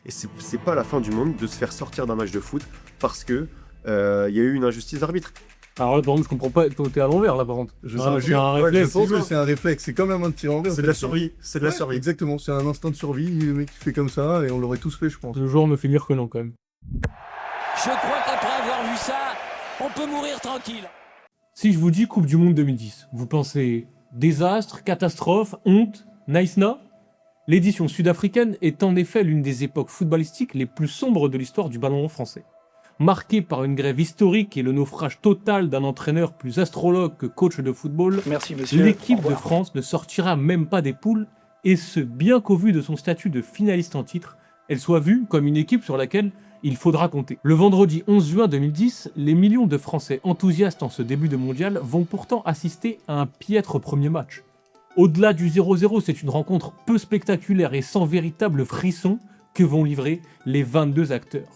Et c'est pas la fin du monde de se faire sortir d'un match de foot parce que y a eu une injustice d'arbitre. Alors là, par contre, je comprends pas, t'es à l'envers là par contre. C'est un réflexe. c'est un réflexe, c'est quand même un tir en vrai. C'est de la survie, c'est de la Ouais, survie. Exactement, c'est un instinct de survie, le mec qui fait comme ça, et on l'aurait tous fait, je pense. Le joueur me fait dire que non quand même. Je crois qu'après avoir vu ça, on peut mourir tranquille. Si je vous dis Coupe du Monde 2010, vous pensez désastre, catastrophe, honte, naïsna? L'édition sud-africaine est en effet l'une des époques footballistiques les plus sombres de l'histoire du ballon rond français. Marquée par une grève historique et le naufrage total d'un entraîneur plus astrologue que coach de football, Merci monsieur. l'équipe de France ne sortira même pas des poules, et ce bien qu'au vu de son statut de finaliste en titre, elle soit vue comme une équipe sur laquelle il faudra compter. Le vendredi 11 juin 2010, les millions de Français enthousiastes en ce début de mondial vont pourtant assister à un piètre premier match. Au-delà du 0-0, c'est une rencontre peu spectaculaire et sans véritable frisson que vont livrer les 22 acteurs.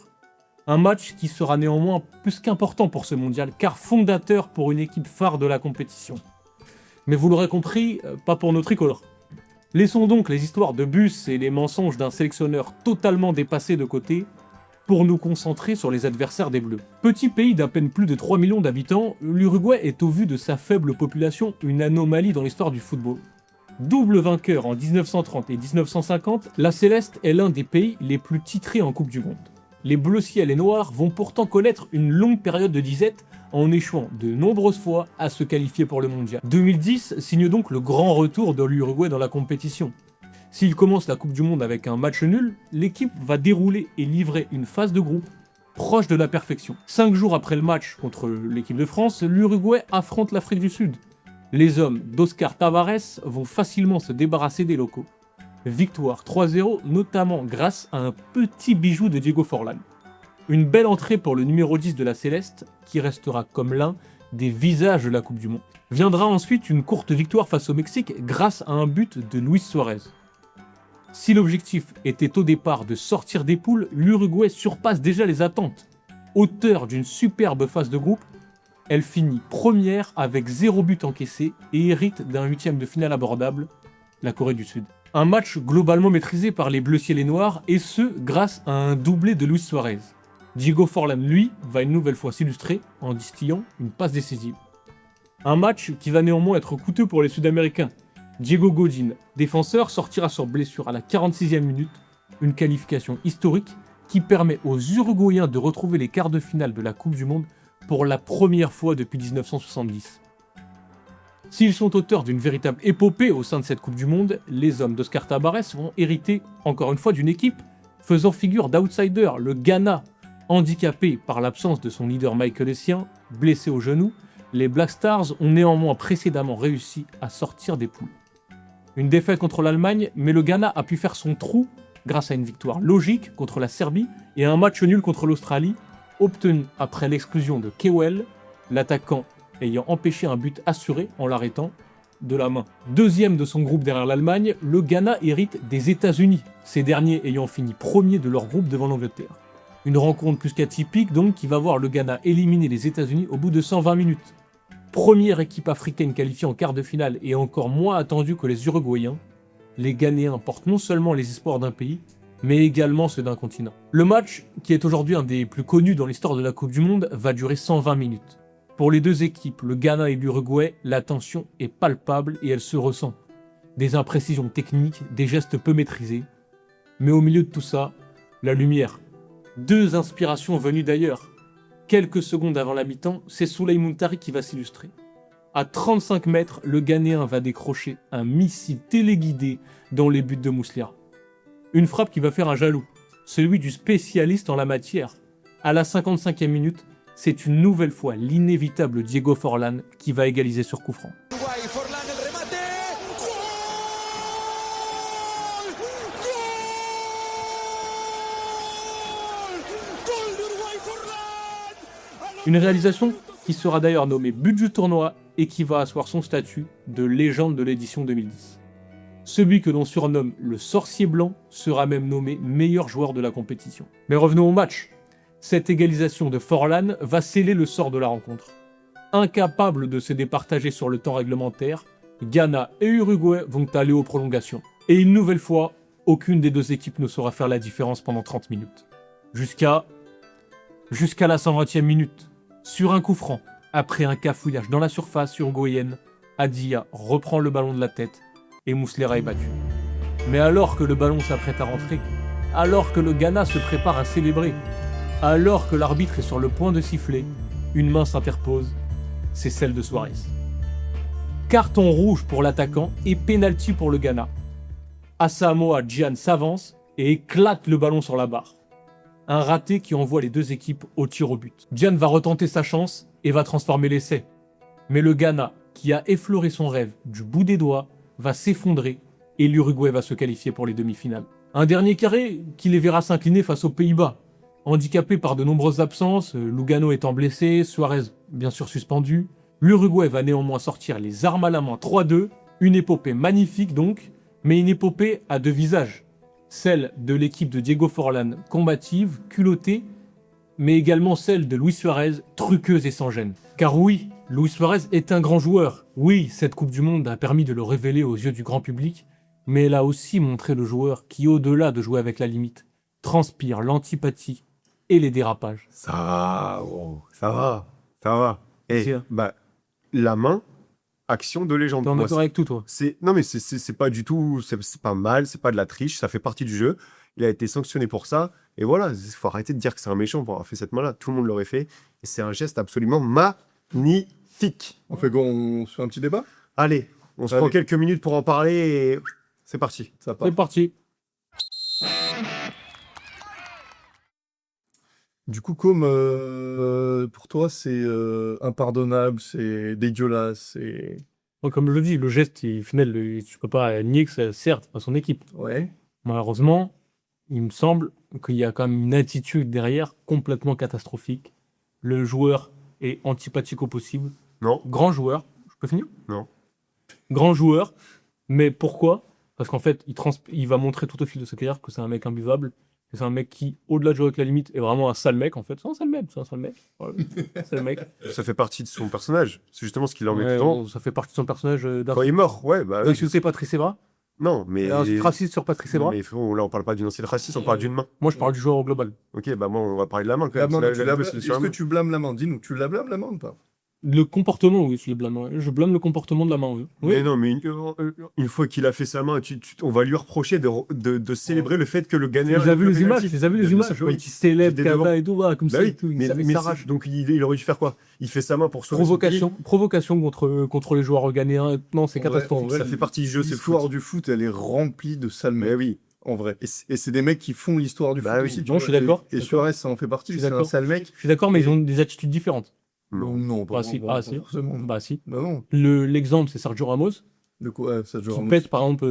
Un match qui sera néanmoins plus qu'important pour ce mondial, car fondateur pour une équipe phare de la compétition. Mais vous l'aurez compris, pas pour nos tricolores. Laissons donc les histoires de bus et les mensonges d'un sélectionneur totalement dépassé de côté pour nous concentrer sur les adversaires des Bleus. Petit pays d'à peine plus de 3 millions d'habitants, l'Uruguay est au vu de sa faible population une anomalie dans l'histoire du football. Double vainqueur en 1930 et 1950, la Céleste est l'un des pays les plus titrés en Coupe du Monde. Les Bleus ciel et noirs vont pourtant connaître une longue période de disette en échouant de nombreuses fois à se qualifier pour le mondial. 2010 signe donc le grand retour de l'Uruguay dans la compétition. S'il commence la Coupe du Monde avec un match nul, l'équipe va dérouler et livrer une phase de groupe proche de la perfection. 5 jours après le match contre l'équipe de France, l'Uruguay affronte l'Afrique du Sud. Les hommes d'Oscar Tabarez vont facilement se débarrasser des locaux. Victoire 3-0, notamment grâce à un petit bijou de Diego Forlán. Une belle entrée pour le numéro 10 de la Céleste, qui restera comme l'un des visages de la Coupe du Monde. Viendra ensuite une courte victoire face au Mexique grâce à un but de Luis Suarez. Si l'objectif était au départ de sortir des poules, l'Uruguay surpasse déjà les attentes. Auteur d'une superbe phase de groupe, elle finit première avec 0 but encaissé et hérite d'un huitième de finale abordable, la Corée du Sud. Un match globalement maîtrisé par les Bleus ciel et noirs, et ce grâce à un doublé de Luis Suarez. Diego Forlán, lui, va une nouvelle fois s'illustrer en distillant une passe décisive. Un match qui va néanmoins être coûteux pour les Sud-Américains. Diego Godin, défenseur, sortira sur blessure à la 46e minute, une qualification historique qui permet aux Uruguayens de retrouver les quarts de finale de la Coupe du Monde pour la première fois depuis 1970. S'ils sont auteurs d'une véritable épopée au sein de cette Coupe du Monde, les hommes d'Oscar Tabarez vont hériter, encore une fois, d'une équipe faisant figure d'outsider, le Ghana. Handicapé par l'absence de son leader Michael Essien, blessé au genou, les Black Stars ont néanmoins précédemment réussi à sortir des poules. Une défaite contre l'Allemagne, mais le Ghana a pu faire son trou grâce à une victoire logique contre la Serbie et un match nul contre l'Australie, obtenu après l'exclusion de Kewell, l'attaquant ayant empêché un but assuré en l'arrêtant de la main. Deuxième de son groupe derrière l'Allemagne, le Ghana hérite des États-Unis, ces derniers ayant fini premier de leur groupe devant l'Angleterre. Une rencontre plus qu'atypique donc qui va voir le Ghana éliminer les États-Unis au bout de 120 minutes. Première équipe africaine qualifiée en quart de finale et encore moins attendue que les Uruguayens, les Ghanéens portent non seulement les espoirs d'un pays, mais également ceux d'un continent. Le match, qui est aujourd'hui un des plus connus dans l'histoire de la Coupe du Monde, va durer 120 minutes. Pour les deux équipes, le Ghana et l'Uruguay, la tension est palpable et elle se ressent. Des imprécisions techniques, des gestes peu maîtrisés. Mais au milieu de tout ça, la lumière. Deux inspirations venues d'ailleurs. Quelques secondes avant la mi-temps, c'est Souley Muntari qui va s'illustrer. À 35 mètres, le Ghanéen va décrocher un missile téléguidé dans les buts de Muslera. Une frappe qui va faire un jaloux, celui du spécialiste en la matière. À la 55e minute, c'est une nouvelle fois l'inévitable Diego Forlán qui va égaliser sur coup franc. Une réalisation qui sera d'ailleurs nommée but du tournoi et qui va asseoir son statut de légende de l'édition 2010. Celui que l'on surnomme le sorcier blanc sera même nommé meilleur joueur de la compétition. Mais revenons au match. Cette égalisation de Forlán va sceller le sort de la rencontre. Incapables de se départager sur le temps réglementaire, Ghana et Uruguay vont aller aux prolongations. Et une nouvelle fois, aucune des deux équipes ne saura faire la différence pendant 30 minutes. Jusqu'à la 120e minute, sur un coup franc, après un cafouillage dans la surface uruguayenne, Adia reprend le ballon de la tête et Muslera est battu. Mais alors que le ballon s'apprête à rentrer, alors que le Ghana se prépare à célébrer, alors que l'arbitre est sur le point de siffler, une main s'interpose, c'est celle de Suarez. Carton rouge pour l'attaquant et pénalty pour le Ghana. Asamoah Gyan s'avance et éclate le ballon sur la barre. Un raté qui envoie les deux équipes au tir au but. Gyan va retenter sa chance et va transformer l'essai. Mais le Ghana, qui a effleuré son rêve du bout des doigts, va s'effondrer et l'Uruguay va se qualifier pour les demi-finales. Un dernier carré qui les verra s'incliner face aux Pays-Bas. Handicapés par de nombreuses absences, Lugano étant blessé, Suarez bien sûr suspendu, l'Uruguay va néanmoins sortir les armes à la main 3-2, une épopée magnifique donc, mais une épopée à deux visages. Celle de l'équipe de Diego Forlán, combative, culottée, mais également celle de Luis Suarez, truqueuse et sans gêne. Car oui, Luis Suarez est un grand joueur. Oui, cette Coupe du Monde a permis de le révéler aux yeux du grand public, mais elle a aussi montré le joueur qui, au-delà de jouer avec la limite, transpire l'antipathie et les dérapages. Ça va, gros. Ça va. Et C'est- bah, la main, action de légende. T'es en Moi, accord avec tout, toi? non, mais c'est pas du tout, c'est pas mal, c'est pas de la triche, ça fait partie du jeu. Il a été sanctionné pour ça. Et voilà, il faut arrêter de dire que c'est un méchant pour avoir fait cette main-là. Tout le monde l'aurait fait. Et c'est un geste absolument magnifique. On fait quoi? On se fait un petit débat? Allez, on se Allez. prend quelques minutes pour en parler et c'est parti. Ça part. C'est parti. Du coup, comme pour toi, c'est impardonnable, c'est dégueulasse, c'est... Bon, comme je le dis, le geste, final, tu peux pas nier que ça sert à son équipe. Ouais. Malheureusement, il me semble qu'il y a quand même une attitude derrière complètement catastrophique. Le joueur est antipathique au possible. Non, Grand joueur. Je peux finir? Non. Grand joueur. Mais pourquoi? Parce qu'en fait, il va montrer tout au fil de sa carrière que c'est un mec imbuvable. Que c'est un mec qui, au-delà de jouer avec la limite, est vraiment un sale mec, en fait. C'est un sale mec. Voilà. Sale mec. ça fait partie de son personnage. C'est justement ce qu'il en met Ouais, dedans. bon, ça fait partie de son personnage Quand il est mort, ouais, bah oui. d'insulter Patrice Evra. Non, mais. Raciste sur Patrice Evra. Mais frérot, là, on parle pas d'une ancienne raciste, on parle d'une main. Moi, je parle du joueur au global. Ok, bah moi, on va parler de la main quand La même. main, parce que là, c'est sur la est-ce que main. tu blâmes la main? Dis-nous, tu la blâmes la main ou pas? Le comportement, oui, je le blâme. Ouais. Je blâme le comportement de la main, oui. Oui. Mais non, mais une fois qu'il a fait sa main, on va lui reprocher de célébrer le fait que le Tu gagnant. les as vu les images, tu les as vu les Bien images, sûr, quand oui. il célèbre J'étais devant. Kava et tout, voilà, comme Bah ça, oui, et tout, mais il s'arrache. donc il aurait dû faire quoi? Il fait sa main pour sauver son pays. Provocation contre les joueurs ghanéens. Non, c'est En vrai, catastrophique. en Ça vrai, fait partie du jeu, c'est L'histoire foot. du foot, elle est remplie de sales Mais mecs, oui. en vrai. Et c'est des mecs qui font l'histoire du Bah foot oui. aussi. tu Non, vois. je suis d'accord. Et Suarez, ça en fait partie. Je suis C'est un d'accord. sale mec. Je suis d'accord, mais ils ont des attitudes différentes. Non, non, pas Bah si, pas si. forcément. Bah si. Bah non. L'exemple, c'est Sergio Ramos, De quoi ça joue qui Ramos. pète par exemple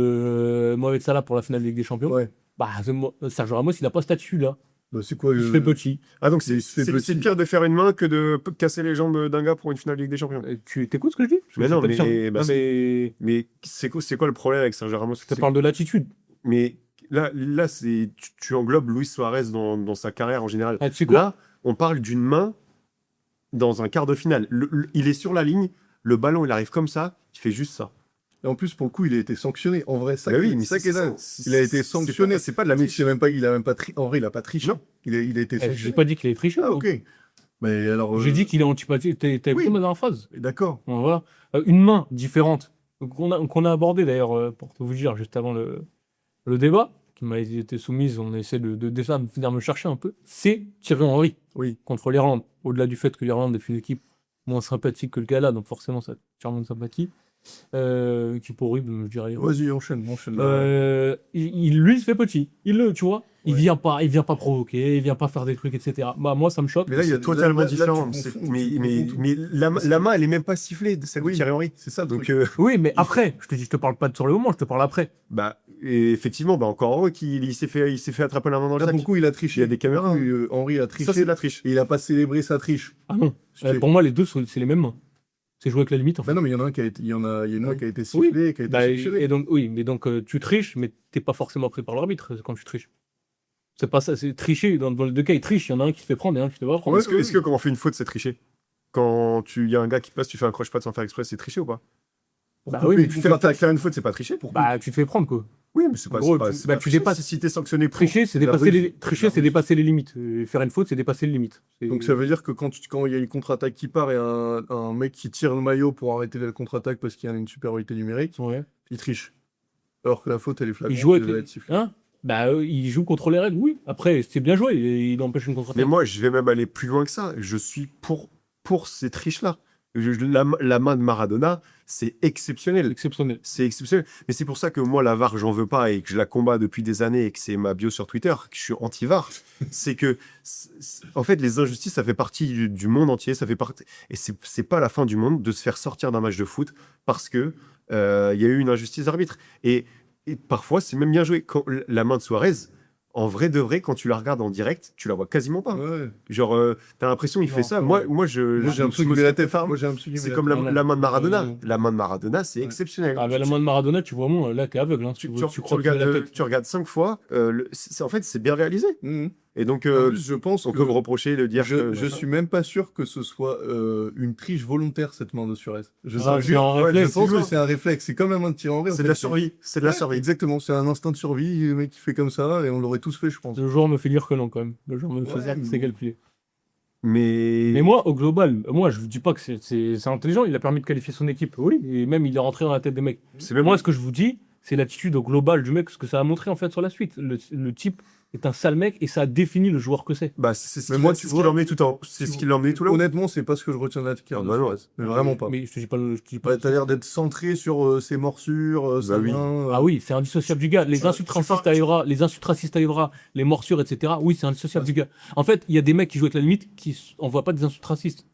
Mohamed Salah pour la finale de Ligue des Champions. Ouais. Bah, Sergio Ramos, il a pas ce statut là. Bah, c'est quoi Il se fait petit. Ah, donc Il se fait petit. c'est pire de faire une main que de casser les jambes d'un gars pour une finale de Ligue des Champions. Tu t'écoutes ce que je dis? Mais non, C'est pas mais- sûr. bah, Non, mais Mais c'est quoi le problème avec Sergio Ramos? je te parle de l'attitude. Mais là tu englobes Luis Suarez dans sa carrière en général. Ah, tu sais quoi? Là, on parle d'une main dans un quart de finale. Il est sur la ligne, le ballon, il arrive comme ça, il fait juste ça. Et en plus, pour le coup, il a été sanctionné. En vrai, ça, Bah oui, c'est mais ça qui est dingue. c'est- Il a été c'est sanctionné. pas- C'est pas de la Il triche. a même pas, en vrai, il a pas triché. Non. Il a été Eh, j'ai sanctionné. pas dit qu'il est triché. Ah, ok. Mais alors. J'ai dit qu'il est antipathique. T'as écouté oui. ma dernière phrase? D'accord. Bon, voilà. Une main différente qu'on a abordé d'ailleurs, pour tout vous dire, juste avant le débat, qui m'a été soumise, on essaie de venir me chercher un peu, c'est Thierry Henry Oui. contre l'Irlande. Au-delà du fait que l'Irlande est une équipe moins sympathique que le Ghana, donc forcément ça tire moins de sympathie, qui est pas horrible, je dirais. Vas-y, enchaîne. Lui, il se fait petit. Tu vois, il vient pas provoquer, il vient pas faire des trucs, etc. Bah, moi, ça me choque. Mais là, il y a Là, totalement là, tu différent. confonds, Mais, tu mais, confonds tout. mais la main, elle est même pas sifflée, celle de Oui. Thierry Henry. C'est ça le Donc, truc. Oui, mais après, je te parle pas sur le moment, je te parle après. bah, et effectivement, bah, encore heureux qu'il s'est fait attraper la main dans le Là, sac. pour le coup, il a triché. Il y a des caméras. Oui, Henry a triché. Ça, c'est de la triche. Et il a pas célébré sa triche. Ah non. C'est- Pour moi, les deux, c'est les mêmes mains. C'est jouer avec la limite, en fait. Bah non, mais il y en a un qui a été, il y en a une qui a été Oui. sifflée, qui a été Bah, sanctionnée. et donc, oui, mais donc tu triches, mais t'es pas forcément pris par l'arbitre quand tu triches. C'est pas ça, c'est tricher. Dans les deux cas, il triche. Il y en a un qui se fait prendre et un qui se fait pas prendre. Ouais, Est-ce que quand on fait une faute, c'est tricher? Quand il y a un gars qui passe, tu fais un croche-patte sans faire exprès, c'est tricher ou pas? Bah Pour oui, couper, mais pour Faire attaquer. faire une faute, c'est pas tricher? Bah, tu te fais prendre, quoi. Oui, mais c'est pas. Gros, c'est pas- tu- c'est bah, pas tu tricher, dépasses- Si t'es sanctionné pour. Tricher, c'est La dépasser rue, les, c'est tricher, la c'est rue. dépasser les limites. Faire une faute, c'est dépasser les limites. Donc ça veut dire que quand il y a une contre-attaque qui part et un mec qui tire le maillot pour arrêter la contre-attaque parce qu'il y a une supériorité numérique, Ouais. il triche. Alors que la faute, elle est flagrante. Il joue avec elle va les... être sifflée. Hein bah, il joue contre les règles, oui. Après, c'est bien joué, il empêche une contre-attaque. Mais moi, je vais même aller plus loin que ça. Je suis pour ces triches-là. La main de Maradona, c'est exceptionnel. Exceptionnel. C'est exceptionnel. Mais c'est pour ça que moi, la VAR, j'en veux pas et que je la combats depuis des années et que c'est ma bio sur Twitter, que je suis anti-VAR. C'est que, en fait, les injustices, ça fait partie du monde entier. Ça fait partie... Et c'est pas la fin du monde de se faire sortir d'un match de foot parce que il y a eu une injustice d'arbitre. Et parfois, c'est même bien joué. Quand, la main de Suarez, en vrai de vrai, quand tu la regardes en direct, tu la vois quasiment pas. Ouais. Genre, t'as l'impression qu'il Non, fait ça. ouais. Moi, je Moi, j'ai un je peu me gueulé la suis tête. fait Moi, j'ai un peu gueulé c'est la comme tête. Voilà. la main de Maradona. Ouais. La main de Maradona, c'est Ouais. exceptionnel. Ah, bah, la main de Maradona, tu vois, moi, là, t'es aveugle. Hein. Tu Tu crois que regardes, la tête. tu regardes 5 fois, en fait, c'est bien réalisé. Mhm. Et donc, En plus, je pense on que peut me reprocher de dire que... je suis même pas sûr que ce soit une triche volontaire, cette main de Suarez. Je Ah, c'est un ouais, réflexe, je pense c'est que lourd. c'est un réflexe. C'est comme un main de tir en vrai. en C'est de fait. la survie. C'est de la Ouais, survie. Exactement, c'est un instinct de survie. Le mec qui fait comme ça, et on l'aurait tous fait, je pense. Le joueur me fait dire que non, quand même. Le joueur me fait Ouais, dire que mais c'est bon. calculé. Mais... Mais moi, au global, moi, je vous dis pas que c'est intelligent. Il a permis de qualifier son équipe, oui. Et même, il est rentré dans la tête des mecs. c'est même... Moi, ce que je vous dis, c'est l'attitude au global du mec, ce que ça a montré, en fait, sur la suite. Le type est un sale mec et ça a défini le joueur que c'est. Bah, c'est ce Mais qui moi, c'est tu ce qui vois, l'a emmené tout en... C'est ce qui l'a emmené tout là. Honnêtement, c'est pas ce que je retiens de la carrière Ah de bah non. Suarez. Mais vraiment pas. Mais je te dis pas. Je te dis pas Ouais, t'as l'air d'être centré sur ses morsures, sa oui. main. Ah oui, c'est indissociable du gars. Les Ouais, insultes je suis racistes pas- à Evra, les morsures, etc. Oui, c'est indissociable du gars. En fait, il y a des mecs qui jouent avec la limite qui envoient pas des insultes racistes.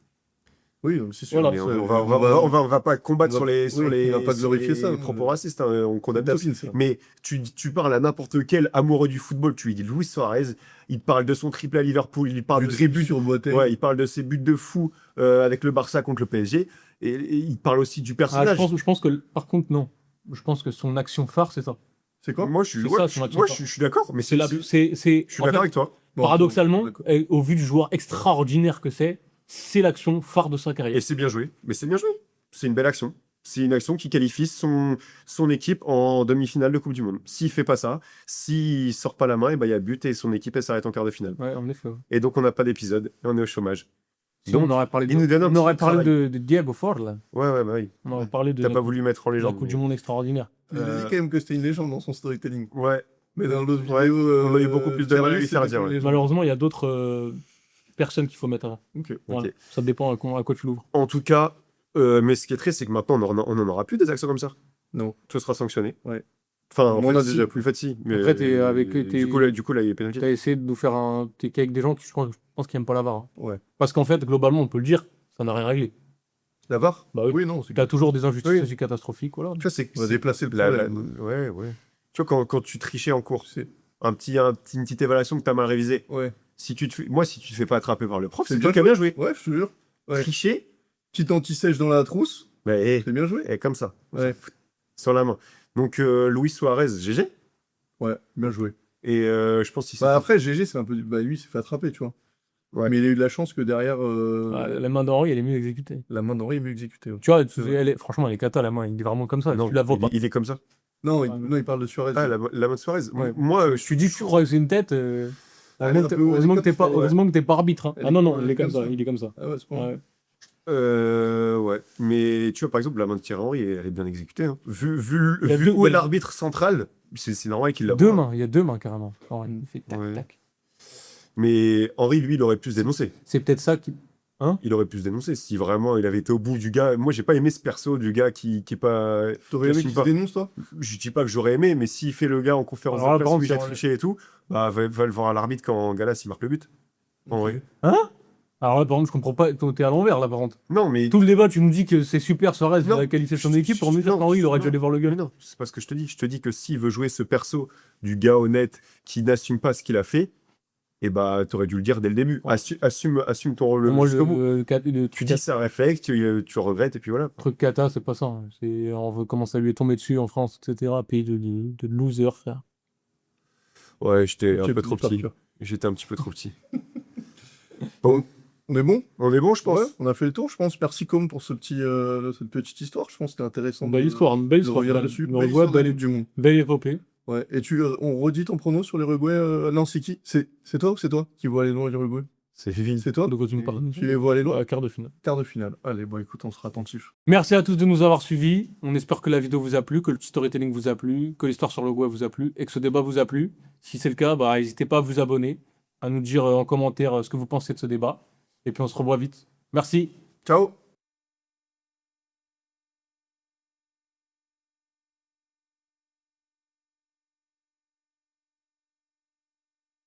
Oui, c'est sûr. Voilà. Mais C'est- on va pas combattre on sur va- les, sur oui, les, on va pas sur glorifier les ça. propos racistes. Hein, on condamne tout. Topine, ça. Mais tu parles à n'importe quel amoureux du football, tu lui dis Luis Suarez, il te parle de son triplé à Liverpool, il parle Du de ses début buts, sur Boateng. ouais, il parle de ses buts de fou avec le Barça contre le PSG, et il parle aussi du Ah, personnage. je pense que, par contre, non. Je pense que son action phare, c'est ça. C'est quoi? Moi, je suis, C'est ouais, ça, je, son suis- action moi, phare. je suis d'accord, mais C'est la, je c'est, suis en d'accord fait, avec toi. Bon, paradoxalement, d'accord. au vu du joueur extraordinaire que c'est l'action phare de sa carrière. Et c'est bien joué, mais c'est bien joué. C'est une belle action. C'est une action qui qualifie son équipe en demi-finale de Coupe du Monde. S'il fait pas ça, s'il sort pas la main, et ben il y a but et son équipe elle s'arrête en quart de finale. Ouais, en effet. Ouais. Et donc on n'a pas d'épisode et on est au chômage. Sinon, Donc, on aurait parlé il nous donne un on aurait petit parlé travail. de Diego Ford, là. Ouais, bah oui. On aurait parlé de T'as la, pas voulu mettre en de la légende. Coupe du Monde extraordinaire. Il a dit quand même que c'était une légende dans son storytelling. Ouais. Mais dans l'autre Ouais, vidéo. on a eu beaucoup plus de mal à lui faire dire, ouais. Malheureusement, il y a d'autres personnes qu'il faut mettre avant. Ok. Voilà. Ok. Ça dépend à quoi tu l'ouvres. En tout cas, mais ce qui est triste, c'est que maintenant on en aura plus des actions comme ça. Non. Tout sera sanctionné. Ouais. Enfin, en On en fait, a si. déjà plus. En fait, si. Mais, Après, t'es avec- du coup, là, il est pénalisé. Tu as essayé de nous faire un. T'es qu'avec des gens qui, je pense qu'ils n'aiment pas la VAR. Hein. Ouais. Parce qu'en fait, globalement, on peut le dire, ça n'a rien réglé. La VAR? Bah oui. Oui, non. C'est Tu as toujours des injustices Oui. aussi catastrophiques. Voilà. Tu vois, c'est On va déplacer le la- problème. ouais. Tu vois, quand tu trichais en cours, C'est- une petite évaluation que tu as mal révisée, Ouais. si tu te fais pas attraper par le prof, C'est c'est toi bien qui as bien joué. Ouais, je te jure. Ouais. Tricher, Petit anti-sèche dans la trousse. mais C'est bien joué. comme ça, Ouais. sur la main. Donc, Luis Suarez, GG. Ouais, bien joué. Et je pense qu'il s'est Bah après, GG, c'est un peu. Bah lui, il s'est fait attraper, tu vois. Ouais. Mais il a eu de la chance que derrière, La main d'Henri, elle est mieux exécutée. la main d'Henri est mieux exécutée. Ouais. Tu vois, vrai. franchement, elle est cata, la main. Il est vraiment comme ça. Non, tu la vois pas. il est comme ça. Non, Ouais. non, il parle de Suarez. Ah, la main de Suarez. Ouais. Moi, Je suis dit, tu crois que c'est une tête. Elle est un peu- Heureusement que t'es pas, ouais. heureusement que t'es pas arbitre. Hein. Elle Ah est- non, non, elle il est est comme comme ça. ça. Il est comme ça. Ah ouais, c'est pas Ouais. ouais. Mais tu vois, par exemple, la main de Thierry Henry, elle est bien exécutée. Hein. Il y a Vu deux- où est il y a- l'arbitre central, c'est normal qu'il l'a Deux pas. mains, il y a deux mains carrément. Ouais, il fait tac, Ouais. tac. Mais Henry, lui, il aurait pu se dénoncer. C'est peut-être ça qui. Il aurait pu se dénoncer si vraiment il avait été au bout du gars. Moi, j'ai pas aimé ce perso du gars qui est pas. T'aurais aimé qui qu'il assume se pas. dénonce, toi? Je dis pas que j'aurais aimé, mais s'il fait le gars en conférence Alors là, de par presse où contre, il a sur- triché et tout, bah, va le voir à l'arbitre quand Galas il marque le but. En vrai. Alors là, par contre, je comprends pas. T'es à l'envers là, par contre. Non, mais. Tout le débat, tu nous dis que c'est super Suarez, il Non. a qualifié son équipe. Pour nous dire Non, qu'Henri, il aurait dû non. aller voir le Mais gars. non, c'est pas ce que je te dis. Je te dis que s'il veut jouer ce perso du gars honnête qui n'assume pas ce qu'il a fait, et bah, t'aurais dû le dire dès le début. Assume ton rôle. Moi, jusqu'au bout. le Tu dis que c'est un réflexe, tu regrettes, et puis voilà. truc cata, c'est pas ça. Hein. On veut commencer à lui tomber dessus en France, etc. Pays de losers, frère. Ouais, j'étais un Quel peu trop petit petit. facture. J'étais un petit peu trop petit. On est bon? On est bon, je pense. Ouais, on a fait le tour, je pense. Merci, Com, pour cette petite histoire. Je pense que c'était intéressant. Belle histoire, une belle de histoire. revenir là-dessus. On Belle voit histoire de la belle Coupe du Monde. épopée. Ouais. Et on redit ton prono sur l'Uruguay non, c'est qui? C'est toi ou c'est toi qui vois aller loin l'Uruguay? C'est Vivi. C'est toi? De quoi tu me parles? Tu les vois aller loin? À quart de finale. Quart de finale. Allez, bon, écoute, on sera attentif. Merci à tous de nous avoir suivis. On espère que la vidéo vous a plu, que le petit storytelling vous a plu, que l'histoire sur l'Uruguay vous a plu et que ce débat vous a plu. Si c'est le cas, n'hésitez pas à vous abonner, à nous dire en commentaire ce que vous pensez de ce débat. Et puis on se revoit vite. Merci. Ciao!